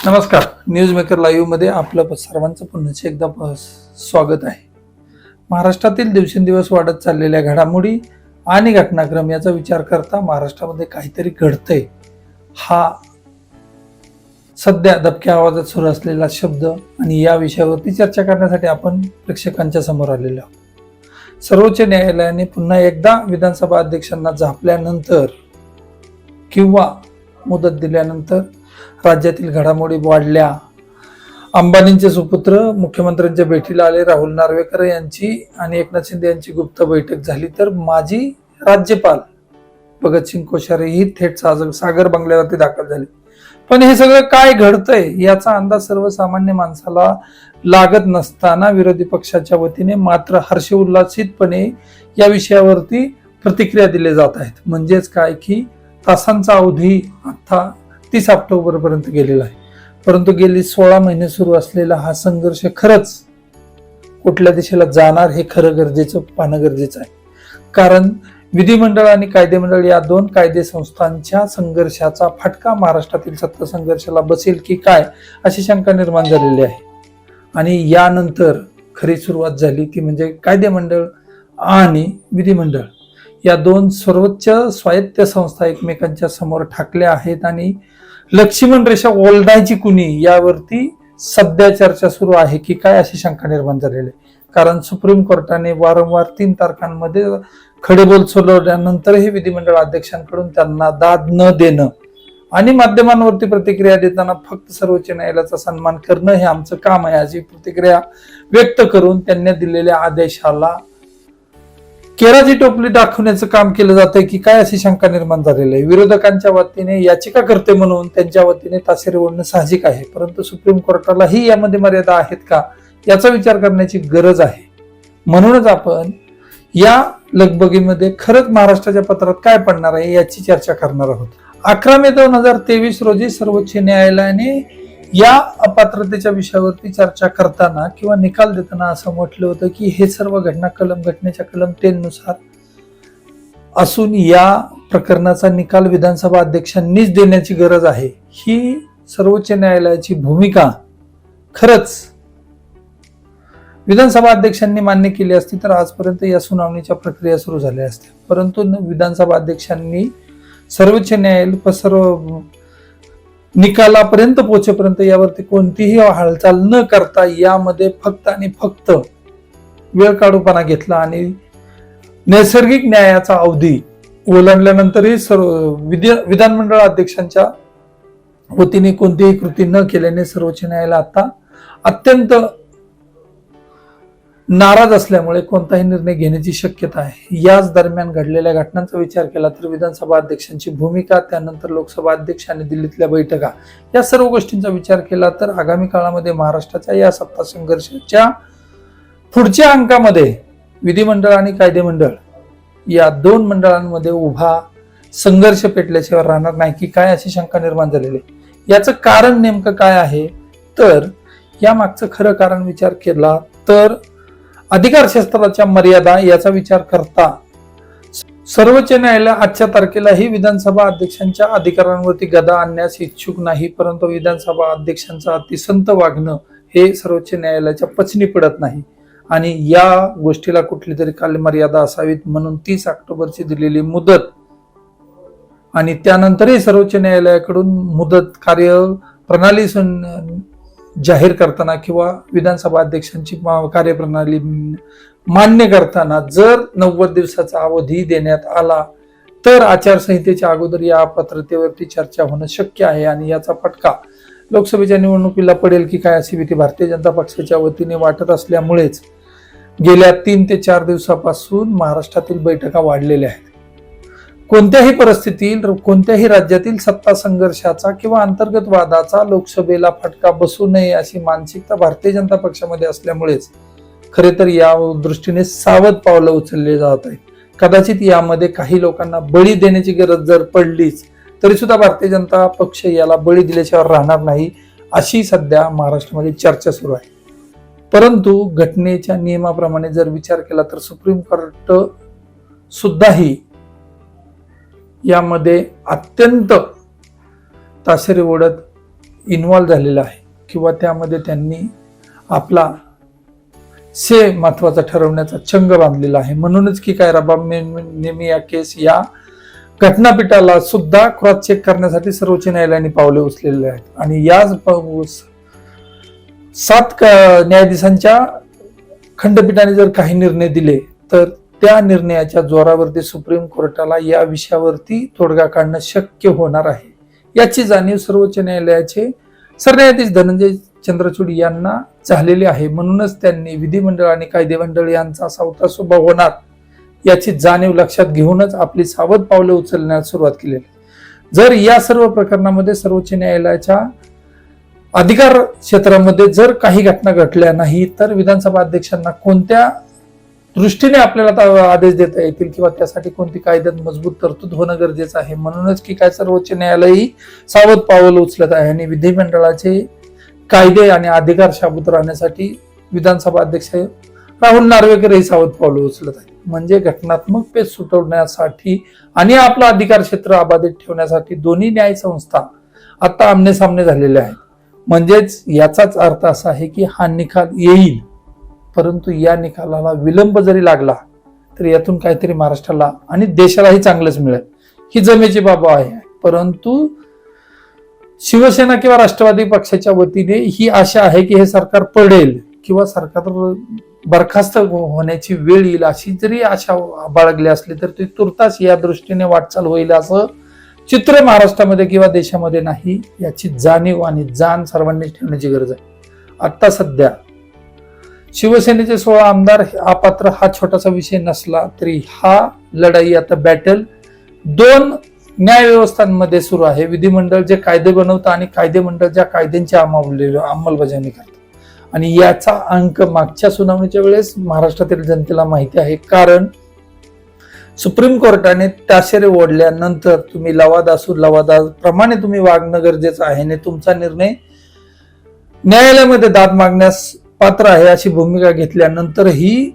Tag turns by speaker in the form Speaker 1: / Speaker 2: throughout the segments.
Speaker 1: नमस्कार. News maker live मध्ये आपलं सर्वांचं पुन्हा एकदा स्वागत आहे. महाराष्ट्रातील दिवसेंदिवस वाढत चाललेल्या घडामोडी आणि घटनाक्रम याचा विचार करता महाराष्ट्रामध्ये काहीतरी घडतंय हा सध्या दबक्या आवाजात सुरू असलेला शब्द आणि या विषयावरती चर्चा करण्यासाठी आपण प्रेक्षकांच्या समोर आलेलो आहोत. सर्वोच्च न्यायालयाने पुन्हा एकदा विधानसभा अध्यक्षांना झापल्यानंतर किंवा मुदत दिल्यानंतर राज्यातील घडामोडी वाढल्या. अंबानींचे सुपुत्र मुख्यमंत्र्यांच्या भेटीला आले. राहुल नार्वेकर यांची आणि एकनाथ शिंदे यांची गुप्त बैठक झाली. तर माजी राज्यपाल भगतसिंग कोश्यारी ही थेट सागर बंगल्यावरती दाखल झाली. पण हे सगळं काय घडतंय याचा अंदाज सर्वसामान्य माणसाला लागत नसताना विरोधी पक्षाच्या वतीने मात्र हर्षोल्लासितपणे या विषयावरती प्रतिक्रिया दिल्या जात आहेत. म्हणजेच काय की तासांचा अवधी आता 30 ऑक्टोबर पर्यंत गेलेला आहे. परंतु गेली 16 महिने सुरू असलेला हा संघर्ष खरंच कुठल्या दिशेला जाणार हे खरं पाहणं गरजेचं आहे. कारण विधिमंडळ आणि कायदेमंडळ या दोन कायदे संस्थांच्या संघर्षाचा फटका महाराष्ट्रातील सत्ता संघर्षाला बसेल की काय अशी शंका निर्माण झालेली आहे. आणि यानंतर खरी सुरुवात झाली ती म्हणजे कायदेमंडळ आणि विधिमंडळ या दोन सर्वोच्च स्वायत्त संस्था एकमेकांच्या समोर ठाकल्या आहेत आणि लक्ष्मण रेषा ओलांडायची कुणी यावरती सध्या चर्चा सुरू आहे की काय अशी शंका निर्माण झालेली आहे. कारण सुप्रीम कोर्टाने वारंवार 3 तारखांमध्ये खडेबोल सोडवल्यानंतर हे विधिमंडळ अध्यक्षांकडून त्यांना दाद न देणं आणि माध्यमांवरती प्रतिक्रिया देताना फक्त सर्वोच्च न्यायालयाचा सन्मान करणं हे आमचं काम आहे अशी प्रतिक्रिया व्यक्त करून त्यांनी दिलेल्या आदेशाला केराची टोपली दाखवण्याचं काम केलं जातंय की काय अशी शंका निर्माण झालेली आहे. विरोधकांच्या वतीने याचिका करते म्हणून त्यांच्या वतीने ताशेरे ओढणं साहजिक आहे. परंतु सुप्रीम कोर्टालाही यामध्ये मर्यादा आहेत का याचा विचार करण्याची गरज आहे. म्हणूनच आपण या लगबगीमध्ये खरंच महाराष्ट्राच्या पत्रात काय पडणार आहे याची चर्चा करणार आहोत. 11 मे 2023 रोजी सर्वोच्च न्यायालयाने या अपात्रतेच्या विषयावरती चर्चा करताना किंवा निकाल देताना असं म्हटलं होतं की हे सर्व घटनेच्या कलम 10 नुसार असून या प्रकरणाचा निकाल विधानसभा अध्यक्षांनीच देण्याची गरज आहे. ही सर्वोच्च न्यायालयाची भूमिका खरंच विधानसभा अध्यक्षांनी मान्य केली असती तर आजपर्यंत या सुनावणीच्या प्रक्रिया सुरू झाल्या असत्या. परंतु विधानसभा अध्यक्षांनी सर्वोच्च न्यायालय सर्व निकालापर्यंत पोहोचेपर्यंत यावरती कोणतीही हालचाल न करता यामध्ये फक्त आणि फक्त वेळ काढूपणा घेतला आणि नैसर्गिक न्यायाचा अवधी ओलांडल्यानंतरही विधानमंडळ अध्यक्षांच्या वतीने कोणतीही कृती न केल्याने सर्वोच्च न्यायालय आता अत्यंत नाराज असल्यामुळे कोणताही निर्णय घेण्याची शक्यता आहे. याच दरम्यान घडलेल्या घटनांचा विचार केला तर विधानसभा अध्यक्षांची भूमिका, त्यानंतर लोकसभा अध्यक्ष आणि दिल्लीतल्या बैठका या सर्व गोष्टींचा विचार केला तर आगामी काळामध्ये महाराष्ट्राच्या या सत्ता संघर्षाच्या पुढच्या अंकामध्ये विधिमंडळ आणि कायदेमंडळ या दोन मंडळांमध्ये उभा संघर्ष पेटल्याशिवाय राहणार नाही की काय अशी शंका निर्माण झालेली आहे. याचं कारण नेमकं काय आहे तर या मागचं खरं कारण विचार केला तर अधिकारशास्त्राच्या मर्यादा याचा विचार करता सर्वोच्च न्यायालय आजच्या तारखेलाही विधानसभा अध्यक्षांच्या अधिकारांवरती गदा आणण्यास इच्छुक नाही. परंतु विधानसभा अध्यक्षांचं अतिसंत वागणं हे सर्वोच्च न्यायालयाच्या पचनी पडत नाही आणि या गोष्टीला कुठली तरी कालमर्यादा असावीत म्हणून 30 ऑक्टोबरची दिलेली मुदत आणि त्यानंतरही सर्वोच्च न्यायालयाकडून मुदत कार्यप्रणाली जाहीर करताना किंवा विधानसभा अध्यक्षांची कार्यप्रणाली मान्य करताना जर 90 दिवसाचा अवधी देण्यात आला तर आचारसंहितेच्या अगोदर या अपात्रतेवरती चर्चा होणं शक्य आहे आणि याचा फटका लोकसभेच्या निवडणुकीला पडेल की काय अशी भीती भारतीय जनता पक्षाच्या वतीने वाटत असल्यामुळेच गेल्या 3 ते 4 दिवसापासून महाराष्ट्रातील बैठका वाढलेल्या आहेत. कोणत्याही परिस्थितीत कोणत्याही राज्यातील सत्ता संघर्षाचा किंवा अंतर्गत वादाचा लोकसभेला फटका बसू नये अशी मानसिकता भारतीय जनता पक्षामध्ये असल्यामुळेच खरे तर या दृष्टीने सावध पावलं उचलले जात आहेत. कदाचित यामध्ये काही लोकांना बळी देण्याची गरज जर पडलीच तरी सुद्धा भारतीय जनता पक्ष याला बळी दिल्याशिवाय राहणार नाही अशी सध्या महाराष्ट्रामध्ये चर्चा सुरू आहे. परंतु घटनेच्या नियमाप्रमाणे जर विचार केला तर सुप्रीम कोर्ट सुद्धाही यामध्ये अत्यंत ताशेरे ओढत इन्व्हॉल्व्ह झालेला आहे किंवा त्यामध्ये त्यांनी आपला महत्वाचा ठरवण्याचा चंग बांधलेला आहे. म्हणूनच की काय रबाब नेहमी या केस या घटनापीठाला सुद्धा क्रॉस चेक करण्यासाठी सर्वोच्च न्यायालयाने पावले उचललेले आहेत. आणि या 7 न्यायाधीशांच्या खंडपीठाने जर काही निर्णय दिले तर त्या निर्णयाच्या जोरावरती सुप्रीम कोर्टाला या विषयावरती तोडगा काढणं शक्य होणार आहे. याची जाणीव सर्वोच्च न्यायालयाचे सरन्यायाधीश धनंजय चंद्रचूड यांना झालेली आहे. म्हणूनच त्यांनी विधिमंडळ आणि कायदेमंडळ यांचा सावता स्वभाव होणार याची जाणीव लक्षात घेऊनच आपली सावध पावले उचलण्यास सुरुवात केली. जर या सर्व प्रकरणामध्ये सर्वोच्च न्यायालयाच्या अधिकार क्षेत्रामध्ये जर काही घटना घडल्या नाही तर विधानसभा अध्यक्षांना कोणत्या दृष्टीने आपल्याला आदेश देता येतील किंवा त्यासाठी कोणती कायद्यात मजबूत तरतूद होणं गरजेचं आहे. म्हणूनच की काय सर्वोच्च न्यायालयही सावध पावलं उचलत आहे आणि विधिमंडळाचे कायदे आणि अधिकार शाबूत राहण्यासाठी विधानसभा अध्यक्ष राहुल नार्वेकर हे सावध पावलं उचलत आहेत. म्हणजे घटनात्मक पेच सुटवण्यासाठी आणि आपला अधिकार क्षेत्र अबाधित ठेवण्यासाठी दोन्ही न्याय संस्था आता आमने सामने झालेल्या आहेत. म्हणजेच याचाच अर्थ असा आहे की हा निकाल येईल, परंतु या निकालाला विलंब जरी लागला तर यातून काहीतरी महाराष्ट्राला आणि देशालाही चांगलंच मिळेल ही जमेची बाब आहे. परंतु शिवसेना किंवा राष्ट्रवादी पक्षाच्या वतीने ही आशा आहे की हे सरकार पडेल किंवा सरकार बरखास्त होण्याची वेळ येईल अशी जरी आशा बाळगली असली तर ती तुर्तास या दृष्टीने वाटचाल होईल असं चित्र महाराष्ट्रामध्ये किंवा देशामध्ये नाही. याची जाणीव आणि जाण सर्वांनी ठेवण्याची गरज आहे. आता सध्या शिवसेनेचे 16 आमदार अपात्र हा छोटासा विषय नसला तरी हा लढाई आता बॅटल 2 न्याय व्यवस्थांमध्ये सुरू आहे. विधिमंडळ जे कायदे बनवतं आणि कायदेमंडळ ज्या कायद्यांची अंमलबजावणी करतात. आणि याचा अंक मागच्या सुनावणीच्या वेळेस महाराष्ट्रातील जनतेला माहिती आहे. कारण सुप्रीम कोर्टाने ताशेरे ओढल्यानंतर तुम्ही लवादाप्रमाणे तुम्ही वागणं गरजेचं आहे आणि तुमचा निर्णय न्यायालयामध्ये दाद मागण्यास पात्र आहे अशी भूमिका घेतल्यानंतरही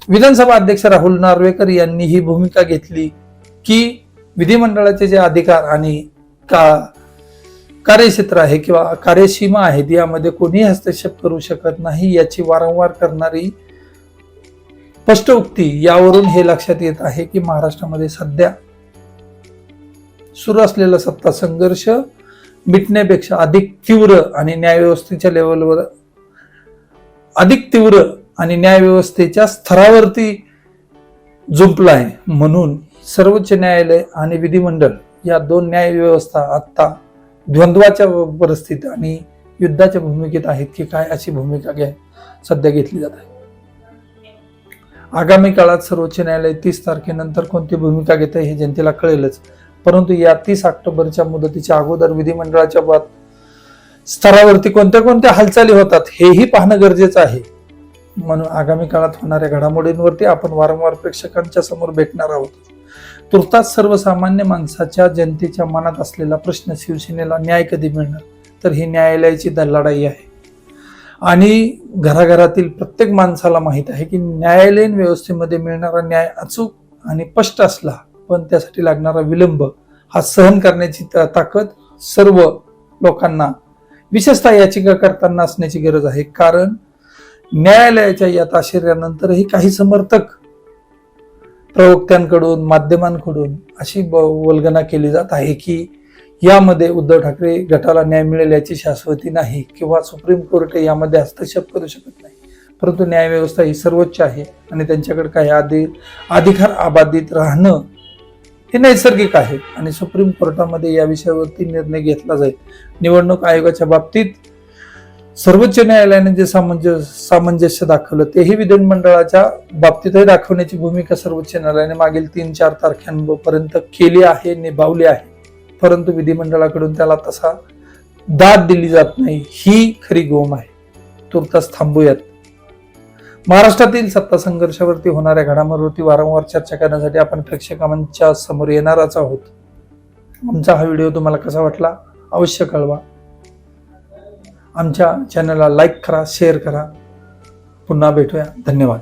Speaker 1: विधानसभा अध्यक्ष राहुल नार्वेकर यांनी ही भूमिका घेतली की विधिमंडळाचे जे अधिकार आणि कार्यक्षेत्र आहे किंवा कार्यसीमा आहेत यामध्ये कोणीही हस्तक्षेप करू शकत नाही याची वारंवार करणारी स्पष्टोक्ती यावरून हे लक्षात येत आहे की महाराष्ट्रामध्ये सध्या सुरू असलेला सत्ता संघर्ष मिटण्यापेक्षा अधिक तीव्र आणि न्यायव्यवस्थेच्या लेवलवर अधिक तीव्र आणि न्यायव्यवस्थेच्या स्तरावरती जुंपला आहे. म्हणून सर्वोच्च न्यायालय आणि विधिमंडळ या 2 न्यायव्यवस्था आता द्वंद्वाच्या परिस्थितीत आणि युद्धाच्या भूमिकेत आहेत की काय अशी भूमिका सध्या घेतली जात आहे. आगामी काळात सर्वोच्च न्यायालय 30 तारखेनंतर कोणती भूमिका घेत आहे हे जनतेला कळेलच. परंतु या 30 ऑक्टोबरच्या मुदतीच्या अगोदर विधिमंडळाच्या स्तरावरती कोणत्या हालचाली होतात हेही पाहणं गरजेचं आहे. म्हणून आगामी काळात होणाऱ्या घडामोडींवरती आपण वारंवार प्रेक्षकांच्या समोर भेटणार आहोत. तुर्तास सर्वसामान्य माणसाच्या जनतेच्या मनात असलेला प्रश्न शिवसेनेला न्याय कधी मिळणार तर ही न्यायालयाची लढाई आहे. आणि घराघरातील प्रत्येक माणसाला माहित आहे की न्यायालयीन व्यवस्थेमध्ये मिळणारा न्याय अचूक आणि स्पष्ट असला पण त्यासाठी लागणारा विलंब हा सहन करण्याची ताकद सर्व लोकांना विशेषतः याचिका करताना असण्याची गरज आहे. कारण न्यायालयाच्या या ताशेऱ्यानंतरही काही समर्थक प्रवक्त्यांकडून माध्यमांकडून अशी वल्गना केली जात आहे की यामध्ये उद्धव ठाकरे गटाला न्याय मिळेल याची शाश्वती नाही किंवा सुप्रीम कोर्ट यामध्ये हस्तक्षेप करू शकत नाही. परंतु न्यायव्यवस्था ही सर्वोच्च आहे आणि त्यांच्याकडे काही अधिकार अबाधित राहणं हे नैसर्गिक आहे आणि सुप्रीम कोर्टामध्ये या विषयावरती निर्णय घेतला जाईल. निवडणूक आयोगाच्या बाबतीत सर्वोच्च न्यायालयाने जे सामंजस्य दाखवलं तेही विधिमंडळाच्या बाबतीतही दाखवण्याची भूमिका सर्वोच्च न्यायालयाने मागील 3-4 तारखांपर्यंत केली आहे, निभावली आहे. परंतु विधिमंडळाकडून त्याला तसा दाद दिली जात नाही ही खरी गोम आहे. तुर्तास थांबूयात. महाराष्ट्रातील सत्ता संघर्षावरती होणाऱ्या घडामोडीवरती वारंवार चर्चा करण्यासाठी आपण प्रेक्षकांच्या समोर येणारच आहोत. आमचा हा व्हिडिओ तुम्हाला कसा वाटला अवश्य कळवा. आमच्या चॅनलला लाईक करा, शेअर करा. पुन्हा भेटूया. धन्यवाद.